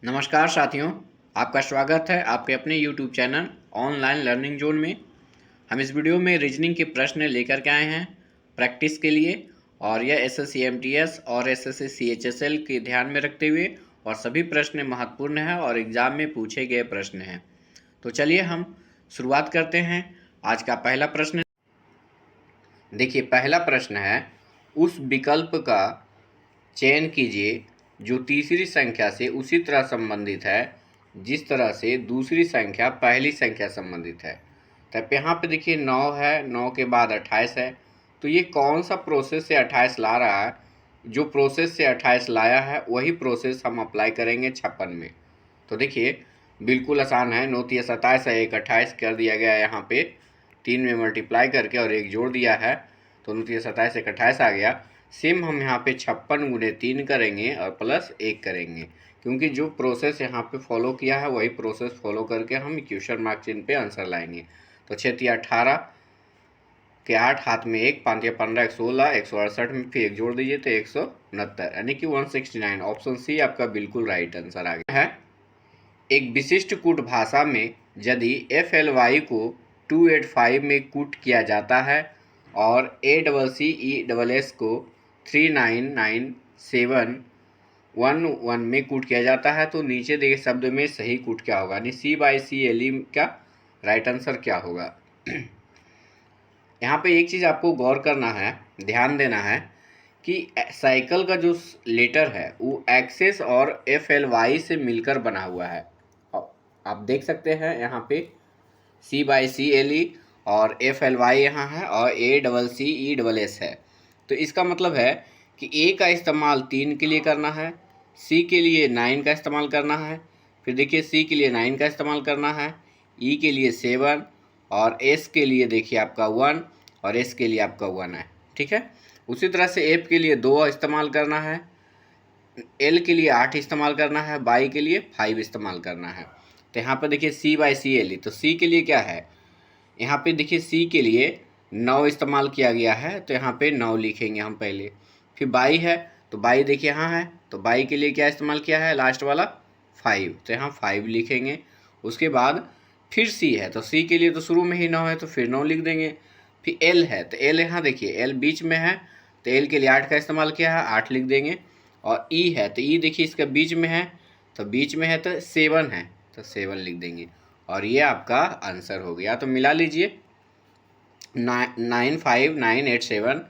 नमस्कार साथियों, आपका स्वागत है आपके अपने YouTube channel online learning zone में। हम इस वीडियो में रीजनिंग के प्रश्न लेकर के आए हैं प्रैक्टिस के लिए, और यह एसएससी एमटीएस और एसएससी सीएचएसएल के ध्यान में रखते हुए, और सभी प्रश्न महत्वपूर्ण हैं और एग्जाम में पूछे गए प्रश्न हैं। तो चलिए हम शुरुआत करते हैं। आज का पहला प्रश्न देखिए, पहला प्रश्न है, उस विकल्प का चयन कीजिए जो तीसरी संख्या से उसी तरह संबंधित है जिस तरह से दूसरी संख्या पहली संख्या संबंधित है। तब यहाँ पे देखिए 9 है, 9 के बाद 28 है, तो ये कौन सा प्रोसेस से 28 ला रहा है? जो प्रोसेस से 28 लाया है वही प्रोसेस हम अप्लाई करेंगे 56 में। तो देखिए बिल्कुल आसान है, 9 3 27 है, एक 28 कर दिया गया है यहाँ पे 3 में मल्टीप्लाई करके और एक जोड़ दिया है, तो 9 3 27 एक 28 आ गया। सेम हम यहाँ पे 56 गुणे 3 करेंगे और प्लस 1 करेंगे, क्योंकि जो प्रोसेस यहाँ पे फॉलो किया है वही प्रोसेस फॉलो करके हम क्वेश्चन मार्क चिन्ह पे आंसर लाएंगे। तो 6 3 18 के 8, हाथ में 1, 5 15 116, 168 में फिर 1 जोड़ दीजिए तो 169, यानी कि 169। ऑप्शन सी आपका बिल्कुल राइट आंसर आ गया है। एक विशिष्ट कूट भाषा में यदि FLY को 285 में कूट किया जाता है और ACCESS को 39971 में कूट किया जाता है, तो नीचे दिए शब्द में सही कूट क्या होगा, यानी C/CLE का राइट आंसर क्या होगा। यहाँ पे एक चीज़ आपको गौर करना है, ध्यान देना है कि साइकिल का जो लेटर है वो एक्सेस और FLY से मिलकर बना हुआ है। आप देख सकते हैं यहाँ पे C/CLE और FLY यहाँ है और ACCESS है। तो इसका मतलब है कि A का इस्तेमाल 3 के लिए करना है, C के लिए 9 का इस्तेमाल करना है, फिर देखिए C के लिए 9 का इस्तेमाल करना है, E के लिए 7 और S के लिए देखिए आपका 1 और S के लिए आपका 1 है। ठीक है, उसी तरह से F के लिए 2 इस्तेमाल करना है, L के लिए 8 इस्तेमाल करना है, Y के लिए 5 इस्तेमाल करना है। तो यहाँ पर देखिए C/CLE, तो C के लिए क्या है, यहाँ पे देखिए C के लिए 9 इस्तेमाल किया गया है, तो यहाँ पे 9 लिखेंगे हम पहले। फिर Y है, तो Y देखिए यहाँ है, तो Y के लिए क्या इस्तेमाल किया है, लास्ट वाला 5, तो यहाँ 5 लिखेंगे। उसके बाद फिर C है, तो C के लिए तो शुरू में ही 9 है, तो फिर 9 लिख देंगे। फिर L है, तो L यहाँ देखिए L बीच में है, तो L के लिए 8 का इस्तेमाल किया है, 8 लिख देंगे। और E है, तो E देखिए इसका बीच में है, तो बीच में है तो 7 है, तो 7 लिख देंगे। और ये आपका आंसर हो गया। तो मिला लीजिए 95987,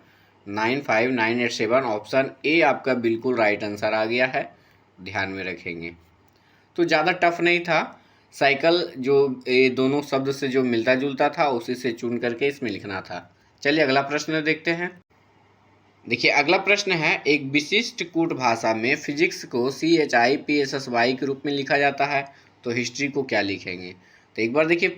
95987, ऑप्शन ए आपका बिल्कुल राइट आंसर आ गया है, ध्यान में रखेंगे। तो ज़्यादा टफ नहीं था, साइकिल जो ये दोनों शब्द से जो मिलता जुलता था उसी से चुन करके इसमें लिखना था। चलिए अगला प्रश्न देखते हैं। देखिए अगला प्रश्न है, एक विशिष्ट कूट भाषा में फिजिक्स को CHIPSSY के रूप में लिखा जाता है, तो हिस्ट्री को क्या लिखेंगे। तो एक बार देखिए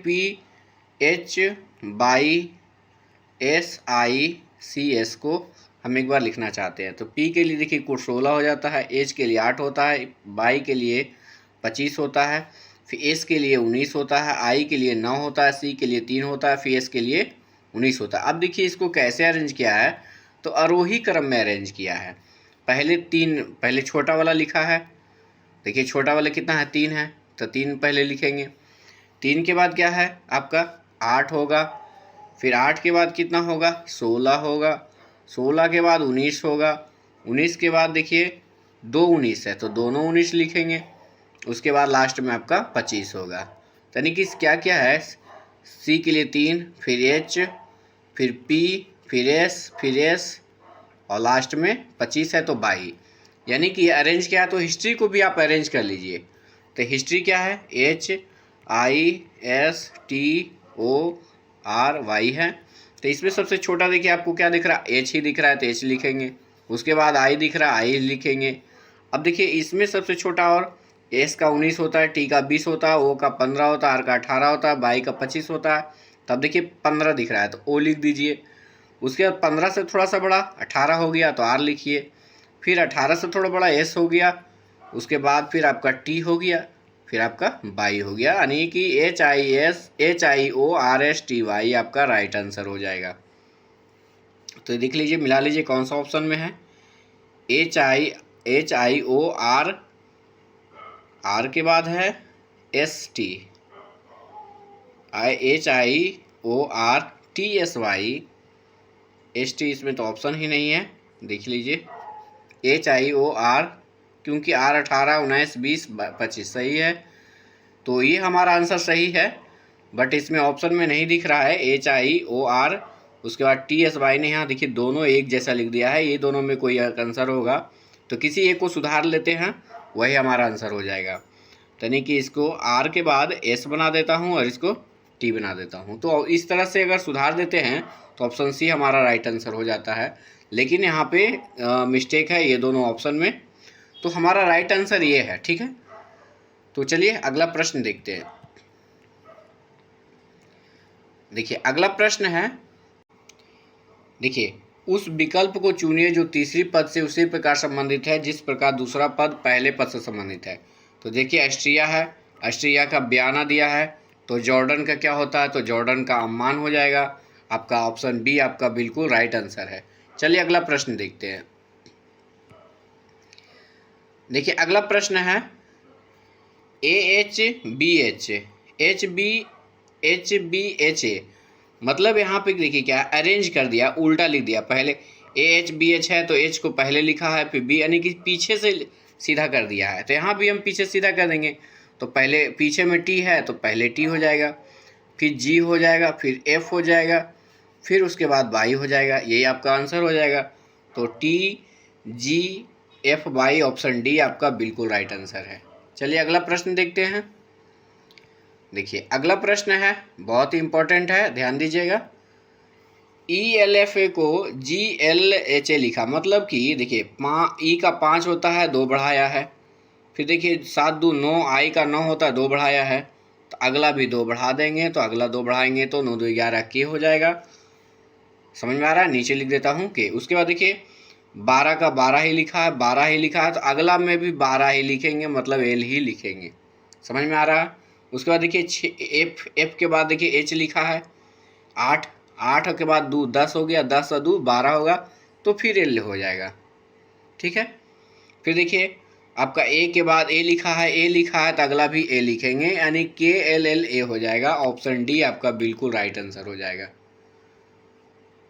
PHYSICS को हम एक बार लिखना चाहते हैं, तो P के लिए देखिए कूट 16 हो जाता है, H के लिए 8 होता है, Y के लिए 25 होता है, फिर S के लिए 19 होता है, I के लिए 9 होता है, C के लिए 3 होता है, फिर S के लिए 19 होता है। अब देखिए इसको कैसे अरेंज किया है, तो आरोही क्रम में अरेंज किया है। पहले छोटा वाला लिखा है, देखिए छोटा वाला कितना है, 3 है, तो 3 पहले लिखेंगे। 3 के बाद क्या है आपका 8 होगा, फिर 8 के बाद कितना होगा, 16 होगा, 16 के बाद 19 होगा, 19 के बाद देखिए 2 19 है, तो दोनों 19 लिखेंगे। उसके बाद लास्ट में आपका 25 होगा। यानी कि क्या क्या है, C के लिए 3, फिर H, फिर P, फिर S, फिर S और लास्ट में 25 है, तो 22। यानी कि अरेंज क्या है, तो हिस्ट्री को भी आप अरेंज कर लीजिए। तो हिस्ट्री क्या है, HISTORY है। तो इसमें सबसे छोटा देखिए आपको क्या दिख रहा है, H ही दिख रहा है, तो H लिखेंगे। उसके बाद I दिख रहा है, I लिखेंगे। अब देखिए इसमें सबसे छोटा, और S का 19 होता है, T का 20 होता है, O का 15 होता है, R का 18 होता है, Y का 25 होता है। तब देखिए 15 दिख रहा है, तो O लिख दीजिए। उसके बाद 15 से थोड़ा सा बड़ा 18 हो गया, तो R लिखिए। फिर 18 से थोड़ा बड़ा S हो गया, उसके बाद फिर आपका T हो गया, फिर आपका Y हो गया, यानी कि HIORSTY आपका राइट आंसर हो जाएगा। तो देख लीजिए, मिला लीजिए कौन सा ऑप्शन में है, HIOR आर के बाद है ST, HIORTSY, ST इसमें तो ऑप्शन ही नहीं है, देख लीजिए। HIOR, क्योंकि R 18, 19, 20, 25 सही है, तो ये हमारा आंसर सही है। बट इसमें ऑप्शन में नहीं दिख रहा है HIOR, उसके बाद TSY ने यहाँ देखिए दोनों एक जैसा लिख दिया है, ये दोनों में कोई आंसर होगा तो किसी एक को सुधार लेते हैं, वही हमारा आंसर हो जाएगा। तो यानी कि इसको R के बाद S बना देता हूँ और इसको T बना देता हूँ। तो इस तरह से अगर सुधार देते हैं तो ऑप्शन C हमारा राइट आंसर हो जाता है। लेकिन यहाँ पे मिस्टेक है ये दोनों ऑप्शन में, तो हमारा राइट आंसर ये है, ठीक है। तो चलिए अगला प्रश्न देखते हैं। देखिए अगला प्रश्न है, देखिए उस विकल्प को चुनिए जो तीसरी पद से उसी प्रकार संबंधित है जिस प्रकार दूसरा पद पहले पद से संबंधित है। तो देखिए ऑस्ट्रिया है, ऑस्ट्रिया का बयाना दिया है, तो जॉर्डन का क्या होता है, तो जॉर्डन का अम्मान हो जाएगा। आपका ऑप्शन बी आपका बिल्कुल राइट आंसर है। चलिए अगला प्रश्न देखते हैं। देखिए अगला प्रश्न है AHBH, HBHA, मतलब यहाँ पे देखिए क्या अरेंज कर दिया, उल्टा लिख दिया। पहले AHBH है तो H को पहले लिखा है, फिर B यानी कि पीछे से सीधा कर दिया है। तो यहाँ भी हम पीछे सीधा कर देंगे, तो पहले पीछे में T है तो पहले T हो जाएगा, फिर G हो जाएगा, फिर F हो जाएगा, फिर उसके बाद Y हो जाएगा। यही आपका आंसर हो जाएगा। तो TGFY ऑप्शन डी आपका बिल्कुल राइट आंसर है। चलिए अगला प्रश्न देखते हैं। देखिए अगला प्रश्न है, बहुत ही इंपॉर्टेंट है, ध्यान दीजिएगा। ELFA को GLHA लिखा, मतलब कि देखिए ई का 5 होता है, 2 बढ़ाया है। फिर देखिए 7 2 9, I का 9 होता है, 2 बढ़ाया है, तो अगला भी 2 बढ़ा देंगे, तो अगला 2 बढ़ाएंगे तो 9 2 11 के हो जाएगा। समझ में आ रहा है? नीचे लिख देता हूँ के। उसके बाद देखिए 12 का 12 ही लिखा है, 12 ही लिखा है, तो अगला में भी 12 ही लिखेंगे, मतलब L ही लिखेंगे। समझ में आ रहा है? उसके बाद देखिए F के बाद देखिए H लिखा है, 8 के बाद 2 10 हो गया, 10 और 2 12 होगा, तो फिर L हो जाएगा, ठीक है। फिर देखिए आपका A के बाद A लिखा है, तो अगला भी A लिखेंगे, यानी KLLA हो जाएगा। ऑप्शन डी आपका बिल्कुल राइट आंसर हो जाएगा,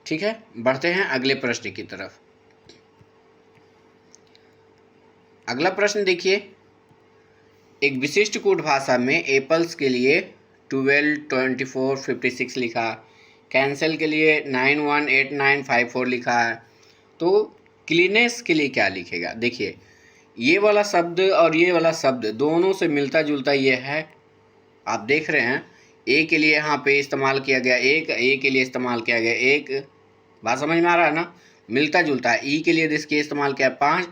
ठीक है। बढ़ते हैं अगले प्रश्न की तरफ। अगला प्रश्न देखिए, एक विशिष्ट कोड भाषा में एप्पल्स के लिए 12 24 56 लिखा, कैंसल के लिए 918954 लिखा है, तो क्लीनेस के लिए क्या लिखेगा। देखिए ये वाला शब्द और ये वाला शब्द दोनों से मिलता जुलता ये है, आप देख रहे हैं। ए के लिए यहाँ पे इस्तेमाल किया गया एक, ए के लिए इस्तेमाल किया गया एक, बात समझ में आ रहा है ना, मिलता जुलता है। ई के लिए इसके इस्तेमाल किया 5,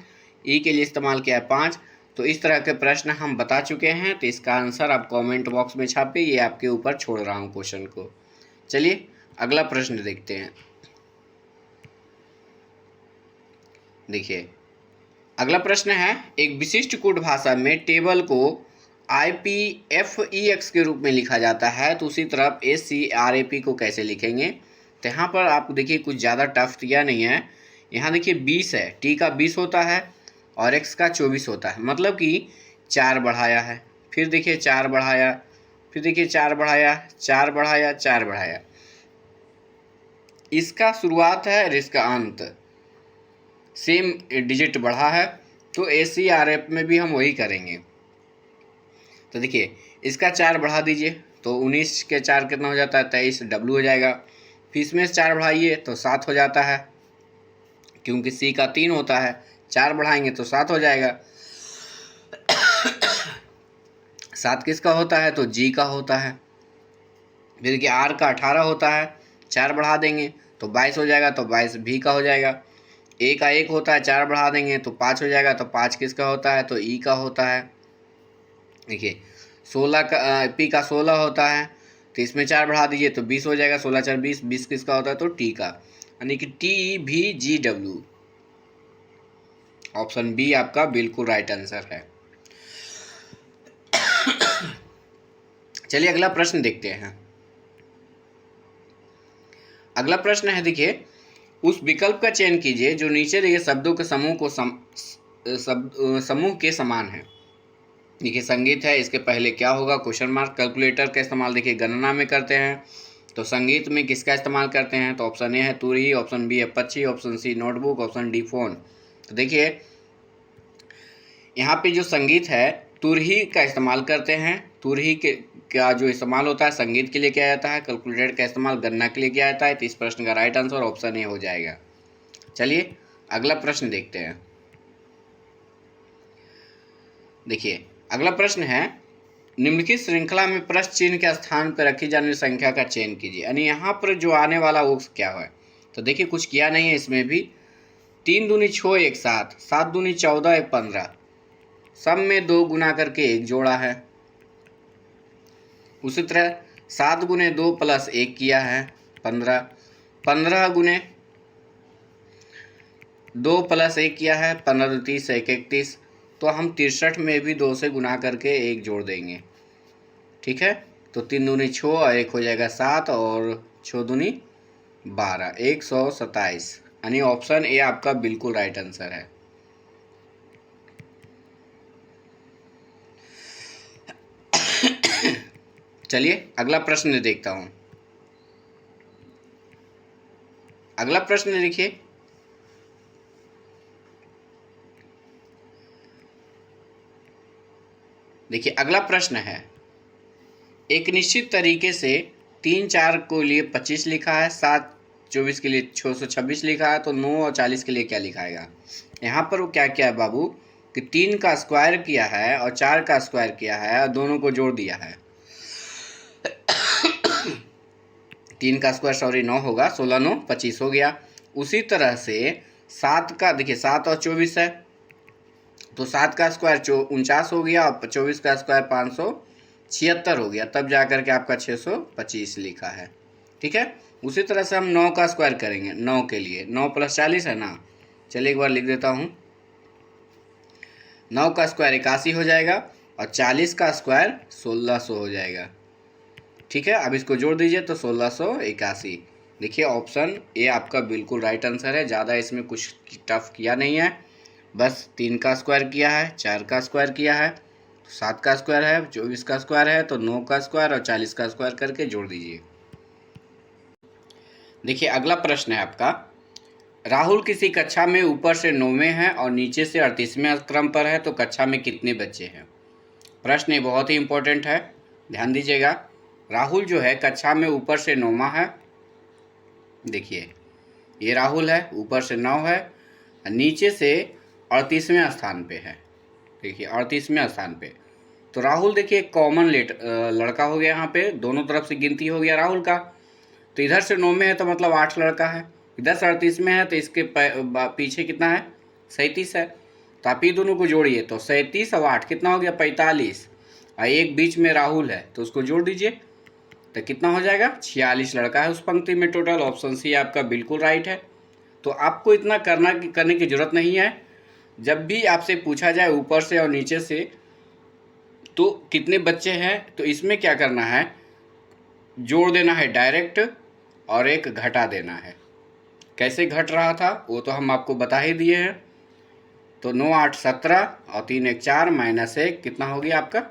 ई के लिए इस्तेमाल किया 5। तो इस तरह के प्रश्न हम बता चुके हैं, तो इसका आंसर आप कमेंट बॉक्स में छापिए, ये आपके ऊपर छोड़ रहा हूँ क्वेश्चन को। चलिए अगला प्रश्न देखते हैं। देखिए अगला प्रश्न है, एक विशिष्ट कोड भाषा में टेबल को IPFEX के रूप में लिखा जाता है, तो उसी तरफ SCRAP को कैसे लिखेंगे। तो यहाँ पर आप देखिए कुछ ज़्यादा टफ दिया नहीं है। यहाँ देखिए 20 है, T का 20 होता है और X का 24 होता है, मतलब कि 4 बढ़ाया है, फिर देखिए 4 बढ़ाया, फिर देखिए 4 बढ़ाया, 4 बढ़ाया, 4 बढ़ाया। इसका शुरुआत है और इसका अंत सेम डिजिट बढ़ा है, तो SCRAP में भी हम वही करेंगे। तो देखिए इसका 4 बढ़ा दीजिए, तो 19 के 4 कितना हो जाता है, 23 W हो जाएगा। फिर इसमें 4 बढ़ाइए तो 7 हो जाता है, क्योंकि C का 3 होता है, 4 बढ़ाएंगे तो 7 हो जाएगा। 7 किसका होता है, तो G का होता है। फिर देखिए R का 18 होता है, 4 बढ़ा देंगे तो 22 हो जाएगा, तो 22 V का हो जाएगा। A का 1 होता है, 4 बढ़ा देंगे तो 5 हो जाएगा, तो 5 किसका होता है, तो E का होता है। देखिए 16 का P का 16 होता है, तो इसमें 4 बढ़ा दीजिए तो 20 हो जाएगा, 16 4 20, 20 किसका होता है, तो T का, यानी कि TVGW। ऑप्शन बी आपका बिल्कुल राइट आंसर है। चलिए अगला प्रश्न देखते हैं। अगला प्रश्न है, देखिए उस विकल्प का चयन कीजिए जो नीचे दिए शब्दों के समूह को समूह के समान है। देखिए संगीत है, इसके पहले क्या होगा, क्वेश्चन मार्क। कैलकुलेटर का इस्तेमाल देखिए गणना में करते हैं, तो संगीत में किसका इस्तेमाल करते हैं, तो ऑप्शन ए है तुरही, ऑप्शन बी है पक्षी, option C notebook, option D phone. तो देखिए यहाँ पे जो संगीत है तुरही का इस्तेमाल करते हैं। तुरही के का जो इस्तेमाल होता है संगीत के लिए किया जाता है, कैलकुलेटर का इस्तेमाल गणना के लिए किया जाता है। तो इस प्रश्न का राइट आंसर ऑप्शन ए हो जाएगा। चलिए अगला प्रश्न देखते हैं। देखिए अगला प्रश्न है, निम्नलिखित श्रृंखला में प्रश्न चिन्ह के स्थान पर रखी जाने वाली संख्या का चयन कीजिए। यानी यहाँ पर जो आने वाला वो क्या है, तो देखिए कुछ किया नहीं है इसमें भी। 3 दूनी 6 1 7, 7 दूनी 14 1 15, सब में 2 गुना करके 1 जोड़ा है। उसी तरह 7 गुने 2 प्लस 1 किया है 15, 15 गुने 2 प्लस 1 किया है 15 2 30 1 31। तो हम 63 में भी 2 से गुना करके 1 जोड़ देंगे। ठीक है, तो 3 दूनी 6 और 1 हो जाएगा 7 और 6 दूनी 12, 127। यानी ऑप्शन ए आपका बिल्कुल राइट आंसर है। चलिए अगला प्रश्न देखता हूं। अगला प्रश्न देखिए, अगला प्रश्न है, एक निश्चित तरीके से 3 4 को लिए 25 लिखा है, 7 24 के लिए 626 लिखा है, तो 9 और 40 के लिए क्या लिखाएगा। यहाँ पर वो क्या किया है बाबू कि 3 का स्क्वायर किया है और 4 का स्क्वायर किया है और दोनों को जोड़ दिया है। 3 का स्क्वायर 9 होगा, 16 9 25 हो गया। उसी तरह से 7 का देखिए 7 और 24 है, तो 7 का स्क्वायर 49 हो गया और 24 का स्क्वायर 576 हो गया, तब जाकर के आपका 625 लिखा है। ठीक है, उसी तरह से हम 9 का स्क्वायर करेंगे। 9 के लिए 9 + 40 है ना, चलिए एक बार लिख देता हूँ। 9 का स्क्वायर 81 हो जाएगा और 40 का स्क्वायर 1600 हो जाएगा। ठीक है, अब इसको जोड़ दीजिए तो 1681। देखिए ऑप्शन ए आपका बिल्कुल राइट आंसर है। ज़्यादा इसमें कुछ टफ किया नहीं है, बस 3 का स्क्वायर किया है, 4 का स्क्वायर किया है, 7 का स्क्वायर है, 24 का स्क्वायर है, तो 9 का स्क्वायर और 40 का स्क्वायर करके जोड़ दीजिए। देखिए अगला प्रश्न है आपका, राहुल किसी कक्षा में ऊपर से 9वें है और नीचे से 38वें क्रम पर है, तो कक्षा में कितने बच्चे हैं। प्रश्न ये बहुत ही इंपॉर्टेंट है, ध्यान दीजिएगा। राहुल जो है कक्षा में ऊपर से 9वां है। देखिए ये राहुल है, ऊपर से 9 है, नीचे से 38वें स्थान पे है। देखिए 38वें स्थान पे, तो राहुल देखिए कॉमन लड़का हो गया। यहाँ पे दोनों तरफ से गिनती हो गया राहुल का, तो इधर से 9 में है तो मतलब 8 लड़का है, इधर से 38 में है तो इसके पीछे कितना है 37 है। तो आप ये दोनों को जोड़िए तो 37 और 8 कितना हो गया 45, और एक बीच में राहुल है तो उसको जोड़ दीजिए तो कितना हो जाएगा 46 लड़का है उस पंक्ति में टोटल। ऑप्शन सी आपका बिल्कुल राइट है। तो आपको इतना करने की जरूरत नहीं है। जब भी आपसे पूछा जाए ऊपर से और नीचे से तो कितने बच्चे हैं, तो इसमें क्या करना है, जोड़ देना है डायरेक्ट और एक घटा देना है। कैसे घट रहा था वो तो हम आपको बता ही दिए हैं। तो 9 8 17 और 3 1 4 -1 कितना हो गया आपका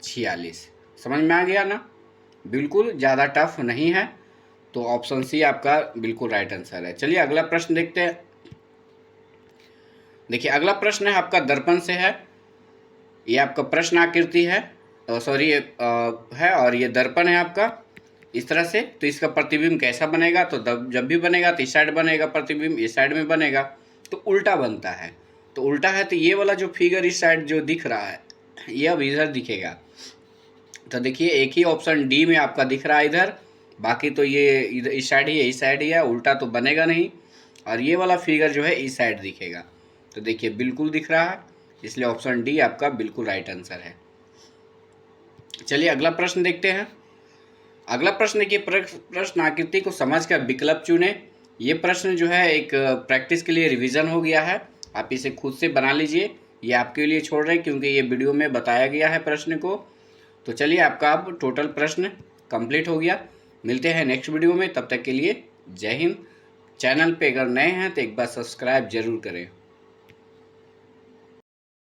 46। समझ में आ गया ना, बिल्कुल ज़्यादा टफ नहीं है। तो ऑप्शन सी आपका बिल्कुल राइट आंसर है। चलिए अगला प्रश्न देखते हैं। देखिए अगला प्रश्न है आपका दर्पण से है। ये आपका प्रश्न आकृति है, सॉरी है, और ये दर्पण है आपका इस तरह से। तो इसका प्रतिबिंब कैसा बनेगा, तो जब भी बनेगा तो इस साइड बनेगा प्रतिबिंब, इस साइड में बनेगा तो उल्टा बनता है। तो उल्टा है तो ये वाला जो फिगर इस साइड जो दिख रहा है ये अब इधर दिखेगा। तो देखिए एक ही ऑप्शन डी में आपका दिख रहा है इधर, बाकी तो ये इधर इस साइड ही है, इस साइड ही है, उल्टा तो बनेगा नहीं। और ये वाला फिगर जो है इस साइड दिखेगा। तो देखिए बिल्कुल दिख रहा है, इसलिए ऑप्शन डी आपका बिल्कुल राइट आंसर है। चलिए अगला प्रश्न देखते हैं। अगला प्रश्न देखिए, प्रश्न आकृति को समझकर विकल्प चुने। ये प्रश्न जो है एक प्रैक्टिस के लिए रिवीजन हो गया है, आप इसे खुद से बना लीजिए। ये आपके लिए छोड़ रहे हैं क्योंकि ये वीडियो में बताया गया है प्रश्न को। तो चलिए आपका अब टोटल प्रश्न कंप्लीट हो गया। मिलते हैं नेक्स्ट वीडियो में, तब तक के लिए जय हिंद। चैनल पे अगर नए हैं तो एक बार सब्सक्राइब जरूर करें।